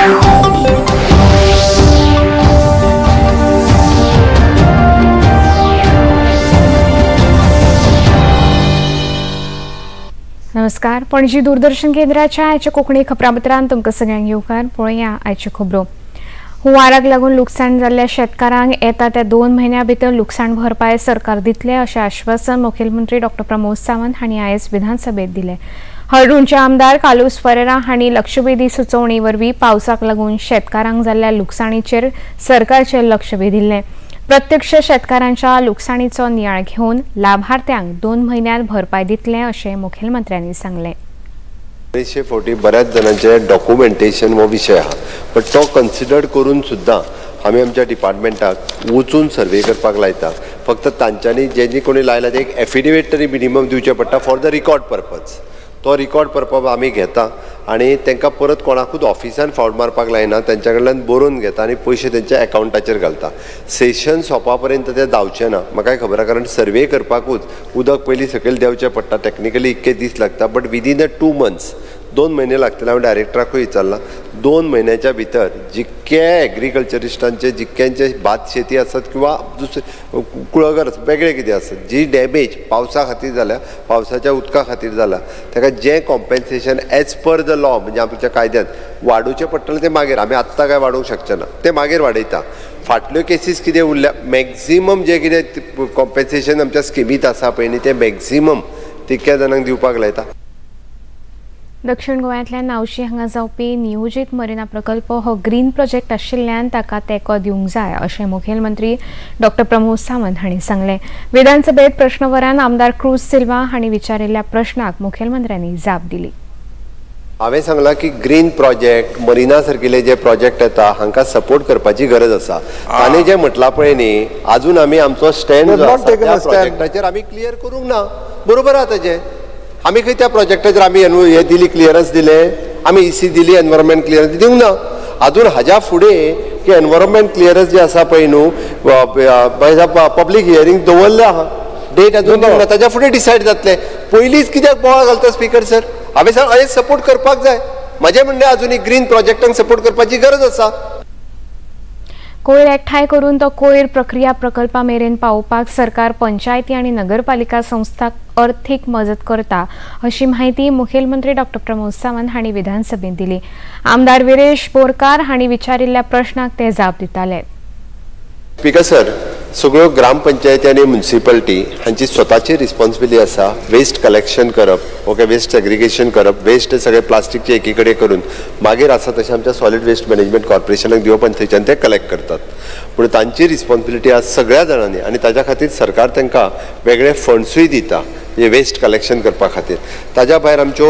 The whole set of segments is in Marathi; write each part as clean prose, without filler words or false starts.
नमस्कार, पणजी दूरदर्शन केंद्राच्या आयच्या कोंकणी खबरांपत्रांत तुमकां सगळ्यांक येवकार. पळोवया आयच्यो खबरो. हुंवाराक लागून लुकसाण जाल्ल्या शेतकारांक येता त्या 2 म्हयन्यां भितर लुकसाण भरपाय सरकार दितले अशें आश्वासन मुखेलमंत्री डॉ. प्रमोद सावंत हांणी आयज विधानसभेत दिलें. हळडूणचे आमदार कालूस फरेरा हांणी लक्षवेधी सुचोवणी वरवीं पावसाक लागून शेतकारांक जाल्ल्या लुकसाणीचेर सरकारचें लक्ष वेधिल्लें. प्रत्यक्ष शेतकारांच्या लुकसाणीचो नियाळ घेवन लाभार्थ्यांक 2 म्हयन्यांत भरपाय दितले अशें मुखेलमंत्र्यांनी सांगलें. बरेचशे फावटी बऱ्याच जणांचे डॉक्युमेंटेशन हो विशय आहा, बट तो कन्सिडर करून सुद्दां आमी आमच्या डिपार्टमेंटाक वचून सर्वे करपाक लायता. फक्त तांच्यांनी जे कोणी लायला ते एक एफिडेविट तरी मिनिमम दिवचे पडटा फॉर द रिकॉर्ड पर्पज. तो रिकॉर्ड पर्पज आमी घेता आनी तांकां परत कोणाकूच ऑफिसान फावट मारपाक लायना, तांच्या कडल्यान बरोवन घेता आनी पयशे तेंच्या अकाउंटाचेर घालता. सेशन सोंपा पर्यंत ते जावचें ना म्हाका खबर आहा, कारण सर्वे करपाकूच उदक पयलीं सकयल देंवचें पडटा. टॅक्निकली इतके दीस लागता, बट विदीन द 2 months 2 म्हयने लागतले. हांवें डायरेक्टराकूय विचारलां 2 म्हयन्याच्या भितर जितके एग्रीकल्चरिस्टांचे जितक्यांचे भात शेती आसत किंवा दुसरे कुळगर वेगळे कितें आसत, जी डॅमेज पावसा खातीर जाल्या, पावसाच्या उदका खातीर जाल्या, ताका जें compensation as per the law म्हणजे आमच्या कायद्यांत वाडोवचें पडटलें तें मागीर आमी आत्तां काय वाडोवंक शकचे ना, तें मागीर वाडयता. फाटल्यो केसीस कितें उरल्या मॅक्झिमम जे कितें कॉम्पेन्सेशन आमच्या स्किमीत आसा पळय न्ही, तें मॅक्झिमम तितक्या जाणांक दिवपाक लायता. दक्षिण गोंयांतल्या नावशी हांगा जावपी नियोजीत मरिना प्रकल्प हो ग्रीन प्रोजेक्ट आशिल्ल्यान ताका तेंको दिवंक जाय अशें मुखेलमंत्री डॉ. प्रमोद सावंत हांणी सांगलें. विधानसभेत प्रश्नवरान आमदार क्रूज सिल्वा हांणी विचारिल्ल्या प्रश्नाक मुखेलमंत्र्यांनी जाप दिली. हांवें सांगलां की ग्रीन प्रोजेक्ट मरिना सारकिले जे प्रोजेक्ट येता हांकां सपोर्ट करपाची गरज आसा. ताणें जें म्हटलां पळय न्ही, आजून आमी आमचो स्टँड जो आसा त्या प्रोजेक्टाचेर आमी क्लियर करूंक ना. बरोबर आहा ताजें. आमी खंय त्या प्रोजेक्टाचेर आमी हे दिली क्लियरन्स दिले, आमी इसी दिली एनवायरमेंट क्लियरन्स दिवंक ना. आजून हाज्या फुडें की एनवायरमेंट क्लियरन्स जे आसा पळय न्हू, पब्लीक हियरींग दवरलें आहा, डेट अजून दिवंक ना. ताज्या फुडें डिसायड जातलें. पयलींच कित्याक बोवाळ घालता स्पीकर सर? हांवें सांग हें सपोर्ट करपाक जाय. म्हजें म्हणणें आजून ग्रीन प्रोजेक्टांक सपोर्ट करपाची गरज आसा. कोयर एकठांय करून तो कोयर प्रक्रिया प्रकल्पा मेरेन पावोवपाक सरकार पंचायती आनी नगरपालिका संस्थांक अर्थीक मजत करता अशी माहिती मुखेलमंत्री डॉ. प्रमोद सावंत हांणी विधानसभेत दिली. आमदार विरेश बोरकार हांणी विचारिल्ल्या प्रश्नाक ते जाप दिताले. स्पीकर सर, सगळ्यो ग्रामपंचायती आनी म्युनिसिपालिटी हांची स्वताची रिस्पॉन्सिबिलिटी आसा वेस्ट कलेक्शन करप, ओके, वेस्ट सेग्रिगेशन करप, वेस्ट सगळे प्लास्टिकचे एकी कडेन करून मागीर आसा तशें आमच्या सॉलिड वेस्ट मॅनेजमेंट कॉर्पोरेशनाक दिवप आनी थंयच्यान ते कलेक्ट करतात. पूण तांची रिस्पॉन्सिबिलिटी आज सगळ्या जाणांनी आनी ताच्या खातीर सरकार तांकां वेगळे फंड्सूय दिता हे वेस्ट कलेक्शन करपा खातीर. ताज्या भायर आमच्यो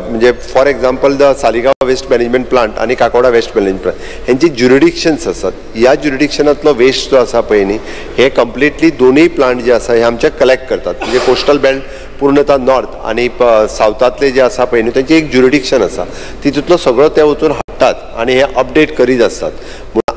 म्हणजे for example the Saligao waste management plant आनी काकोडा वेस्ट मॅनेजमेंट प्लांट हेंची ज्युरिडिक्शन्स आसात. ह्या ज्युरिडिक्शनांतलो वेस्ट जो आसा पळय न्ही, हे कंप्लिटली दोनूय प्लांट जे आसा हे आमचे कलेक्ट करतात. म्हणजे कोस्टल बेल्ट पूर्णतः नॉर्थ आनी सावथांतले जे आसा पळय न्ही तेंची एक ज्युरिडिक्शन आसा, तितूंतलो सगळो ते वचून हाडटात आनी हे अपडेट करीत आसतात.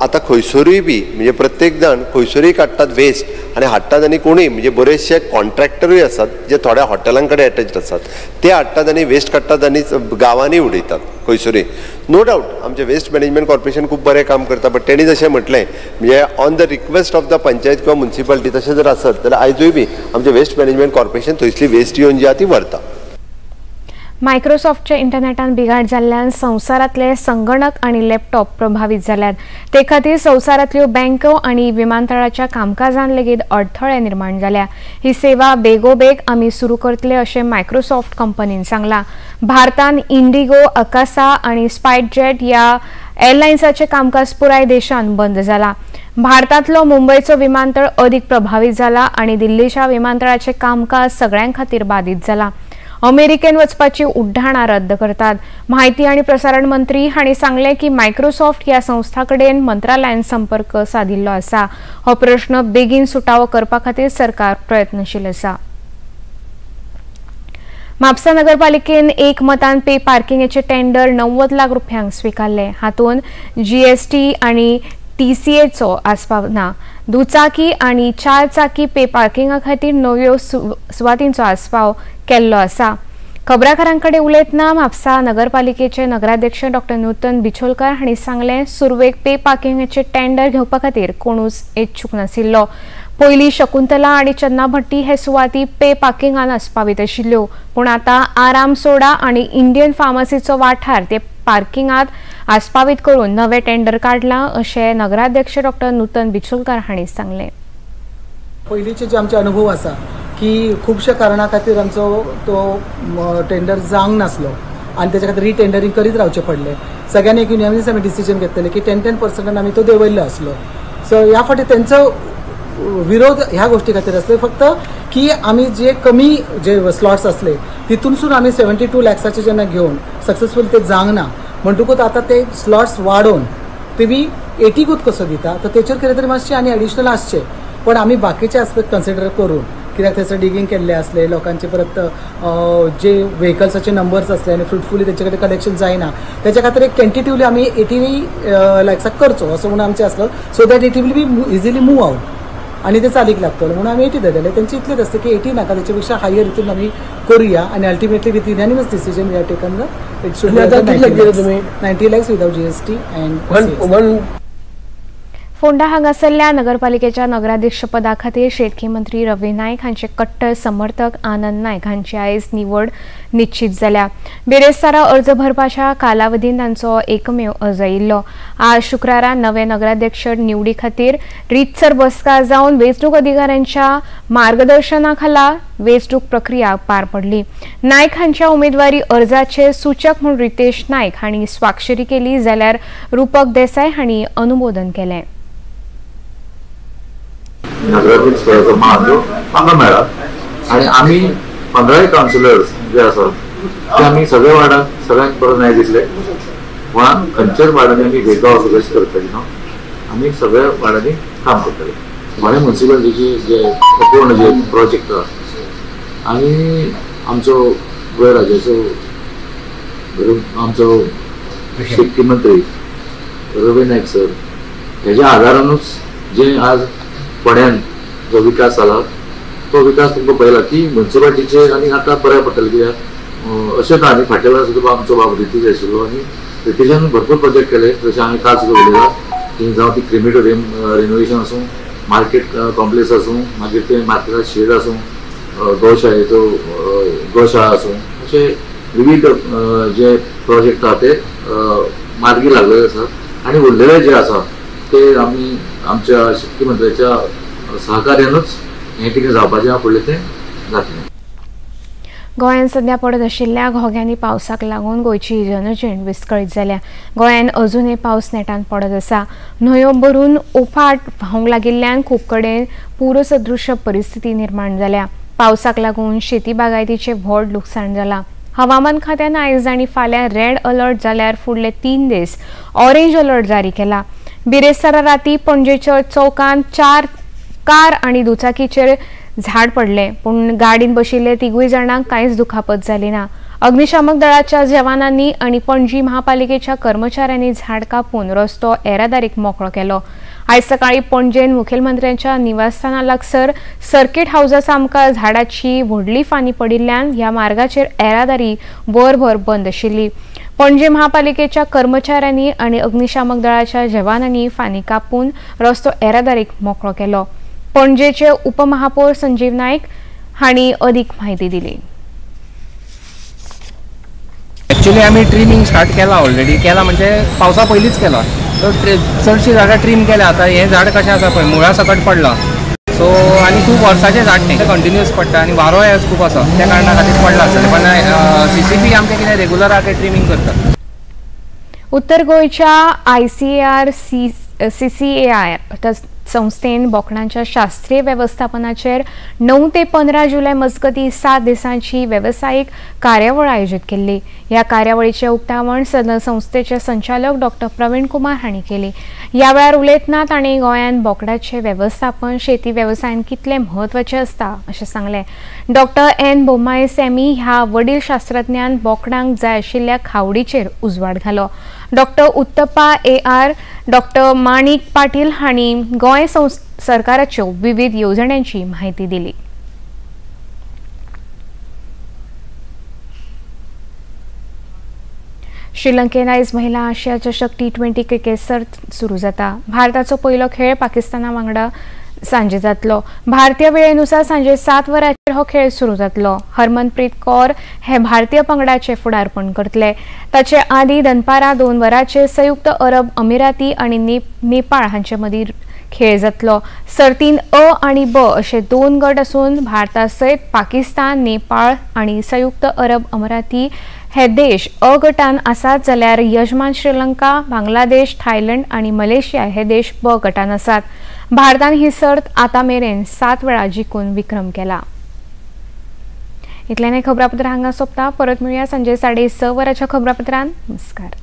आतां खंयसरूय बी म्हणजे प्रत्येक जाण खंयसरूय काडटात वेस्ट आनी हाडटात आनी कोणूय म्हणजे बरेचशे कॉन्ट्रॅक्टरूय आसात जे थोड्या हॉटेलां कडेन अटॅच्ड आसात, ते हाडटात आनी वेस्ट काडटात आनी गांवांनी उडयतात खंयसरूय. नो डावट आमचे वेस्ट मॅनेजमेंट कॉर्पोरेशन खूब बरें काम करता, बट तेणी जशें म्हटलें म्हणजे on the request of the panchayat किंवा म्युनिसिपालिटी तशें जर आसत जाल्यार आयजूय बी आमचे वेस्ट मॅनेजमेंट कॉर्पोरेशन थंयसली वेस्ट येवन जी आहा ती व्हरता. मायक्रोसॉफ्टच्या इंटरनेटान बिघाड जाल्ल्यान संवसारांतले संगणक आनी लॅपटॉप प्रभावित जाल्यात. ते खातीर संवसारांतल्यो बँको आनी विमानतळाच्या कामकाजान लेगीत अडथळे निर्माण जाल्या. ही सेवा बेगोबेग आमी सुरू करतले अशें मायक्रोसॉफ्ट कंपनीन सांगलां. भारतान इंडिगो, अकासा आनी स्पायसजेट ह्या एअरलायन्साचें कामकाज पुराय देशान बंद जालां. भारतांतलो मुंबयचो विमानतळ अदीक प्रभावित जाला आनी दिल्लीच्या विमानतळाचें कामकाज सगळ्यां खातीर बाधित जालां. अमेरिकेन वचपाची उड्डाणां रद्द करतात. माहिती आनी प्रसारण मंत्री हांणी सांगलें की मायक्रोसॉफ्ट ह्या संस्था कडेन मंत्रालयान संपर्क सादिल्लो आसा. हो प्रश्न बेगीन सुटावो करपा खातीर सरकार प्रयत्नशील आसा. म्हापसा नगरपालिकेन एक मतान पे पार्किंगेचे टेंडर 90 लाख रुपयांक स्वीकारले. हातूंत जीएसटी आनी टीसीएचो आस्पाव ना. दुचाकी आनी 4 चाकी पे पार्किंगा खातीर नव्यो सुवातींचो आस्पाव केल्लो आसा. खबराकारांकडे उलयतना म्हापसा नगरपालिकेचे नगराध्यक्ष डॉ नूतन बिचोलकर हांणी सांगले सुरवेक पे पार्किंगाचे टेंडर घेवपा खातीर कोणूच इच्छुक नाशिल्लो। पयलीं शकुंतला आनी चन्ना भट्टी हे सुवाती पे पार्किंगान आस्पावीत आशिल्ल्यो, पूण आतां आराम सोडा आनी इंडियन फार्मसीचो वाठार ते पार्किंगात आस्पावीत करून नवे टेंडर काढला, अशें नगराध्यक्ष डॉ नूतन बिचोलकर हांणी सांगले। पयलींचे जे आमचे अनुभव आसा की खुबशा कारणा खातीर आमचो तो टेंडर जावंक नासलो आनी तेच्या खातीर रिटेंडरींग करीत रावचें पडलें। सगळ्यांनी एक युनियनिस आमी डिसिजन घेतलेलें की 10% आमी तो देंवयल्लो आसलो। सो ह्या फावटी तेंचो विरोध ह्या गोष्टी खातीर आसले फक्त की आमी जे कमी जे स्लॉट्स असले तितूनसून आमी 72 लॅक्साचे जेन्ना घेवन सक्सेसफुल ते जावंक ना म्हणटकूच आतां ते स्लॉट्स वाडोवन ते बी 80कूच कसो दिता, तर तेचेर कितें तरी मातशें आनी एडिशनल आसचें। पण आमी बाकीचे आस्पेक्ट कन्सिडर करून कित्याक थंयसर डिगींग केल्ले असले, लोकांचे परत जे व्हेकल्साचे नंबर्स असले आनी फ्रुटफुली तेचे कडेन कलेक्शन जायना, त्याच्या खातीर एक टेंटेटिवली आमी 80 लॅक्साक करचो असो म्हणून आमचें आसलो, so that it will be easily move out आणि ते चालीक लागतलो म्हणून आमी 80 धरलेले। तेंचे इतलेच आसता की 80 नाका, तेच्या पेक्षा हायर हितून आमी करूया आणि ultimately with unanimous decision we have taken the it should be 90 lakhs without GST and Ponda हांगासरल्या नगरपालिकेच्या नगराध्यक्षपदा खातीर शेतकी मंत्री रवी नायक हांचे कट्टर समर्थक आनंद नायक हांची आयज निवड निश्चित जाल्या। बेरेस्तारा अर्ज भरपाच्या कालावधीन तांचो एकमेव अर्ज आयिल्लो। आज शुक्रारा नवे नगराध्यक्ष निवडी खातीर रितसर बसका जावन वेंचणूक अधिकाऱ्यांच्या मार्गदर्शनाखाला वेंचणूक प्रक्रिया पार पडली। नायक हांच्या उमेदवारी अर्जाचे सूचक म्हणून रितेश नायक हांणी स्वाक्षरी केली, जाल्यार रूपक देसाय हांणी अनुमोदन केलें। नगराध्यक्ष मान हांगा मेळ्ळा आनी आमी 15 कावन्सिलर्स जे आसात ते आमी सगळ्या वार्डाक सगळ्यांक बरो न्याय दितले। पण खंयच्याच वार्डांनी आमी भेदभाव सगळेच करतले न्हू, आमी सगळ्या वार्डांनी काम करतले। फोंडा म्युनिसिपालिटीचे जे पूर्ण जे प्रोजेक्ट आसा आनी आमचो गोंय राज्याचो आमचो शेतकी मंत्री रवी नायक सर हेच्या आदारानूच जे आज फोंड्यान जो विकास जाला तो विकास तुमकां पळयला की म्युनिसिपालिटीचे आनी आतां बरें पडटलें, कित्याक अशें ना न्ही फाटल्या सुद्दां आमचो बाब रितीश आशिल्लो आनी रितीशान भरपूर प्रोजेक्ट केले, जशें हांवें काल सुद्दां उलयलां की जावं ती क्रिमेटोरियम रिनोवेशन आसूं, मार्केट कॉम्प्लेक्स आसूं, मागीर ते मार्केटात शेड आसूं, गौशाळेचो गौशाळा आसूं, अशे विविध जे प्रोजेक्ट आहा ते मार्गी लागलेले आसात आनी उरलेले जे आसा ते आमी आमच्या शेतकी मंत्र्याच्या सहकार्यानूच हे कितें जावपाचें फुडलें तें जातलें। गोंयांत सध्या पडत आशिल्ल्या घोग्यांनी पावसाक लागून गोंयची जनजीण विस्कळीत जाल्या। गोंयांत अजूनय पावस नेटान पडत आसा। न्हंयो भरून उफाट व्हावंक लागिल्ल्यान खूब कडेन पूरसदृश्य परिस्थिती निर्माण जाल्या। पावसाक लागून शेती बागायतीचें व्हड लुकसाण जालां। हवामान खात्यान आयज आनी फाल्यां रेड अलर्ट जाल्यार फुडले 3 दीस ऑरेंज अलर्ट जारी केला। बिरेस्तारा राती पणजेच्या चौकांत 4 कार आनी दुचाकीचेर झाड पडले, पूण गाडीन बशिल्ले 3 जाणांक कांयच दुखापत जाली ना। अग्निशामक दळाच्या जवानांनी आनी पणजी महापालिकेच्या कर्मचाऱ्यांनी झाड कापून रस्तो येरादारीक मोकळो केलो। आयज सकाळी पणजेन मुखेलमंत्र्यांच्या निवासस्थाना लागसर सर्किट हाऊसा सामका झाडाची व्हडली फानी पडिल्ल्यान ह्या मार्गाचेर येरादारी वरभर बंद आशिल्ली। पणजे महापालिकेच्या कर्मचाऱ्यांनी आनी अग्निशामक दळाच्या जवानांनी फानी कापून रस्तो येरादारीक मोकळो केलो। पणजेचे उपमहापौर संजीव नायक हांणी अदीक म्हायती दिली। एक्चुअली आम्ही ट्रिमिंग स्टार्ट केला ऑलरेडी, केला म्हणजे पावसा पयलींच केला, तर चडशी झाडां ट्रीम केल्या। आता हे झाड कशें आसा पळय मुळा सकट पडला, सो आनी खूब वर्साचें झाड न्ही, कंटिन्युअस पडटा आनी वारोय खूब आसा, त्या कारणान खातीर पडला आसतलें। पण CCP आमचें कितें रेगुलर आहा ट्रिमिंग करता। उत्तर गोंयच्या ICAR CCAR संस्थेन बोकडांच्या शास्त्रीय व्यवस्थापनाचेर 9 ते 15 जुलय मजगती 7 दिसांची वेवसायीक कार्यावळ आयोजीत केल्ली। ह्या कार्यावळीचे उक्तावण सदर संस्थेचे संचालक डॉ प्रवीण कुमार हांणी केली। ह्या वेळार उलयतना तांणी गोंयांत बोकडाचे वेवस्थापन शेती वेवसायान कितले म्हत्वाचे आसता अशें सांगलें। डॉ N बोम्माय सॅमी ह्या वडील शास्त्रज्ञान बोकडांक जाय आशिल्ल्या खावडीचेर उजवाड घालो। डॉ उत्तप्पा AR, डॉ माणिक पाटील हांणी गोंय सरकाराच्यो विविध येवजण्यांची म्हायती दिली। श्रीलंकेन आयज महिला आशिया चषक T20 क्रिकेट सर्त सुरू जाता। भारताचो पयलो खेळ पाकिस्ताना वांगडा सांजे जातलो। भारतीय वेळेनुसार सांजे 7 वरांचेर हो खेळ सुरू जातलो। हरमनप्रीत कौर हे भारतीय पंगडाचे फुडारपण करतले। ताचे आदी दनपारा 2 वरांचेर संयुक्त अरब अमिराती आणि नेपाळ हांचे मदीं खेळ जातलो। सर्तीन अ आणि ब असे 2 गट असून भारता सयत पाकिस्तान, नेपाळ आणि संयुक्त अरब अमिराती हे देश अ गटान आसात, जाल्यार यजमान श्रीलंका, बांगलादेश, थायलंड आणि मलेशिया हे देश ब गटान आसात। भारतान ही सर्त आता मेरेन 7 वेळा जिखून विक्रम केला। इतल्यान खबरापत्र हांगा सोंपता। परत मेळुया सांजे 6:30 वरांच्या खबरापत्रांत। नमस्कार।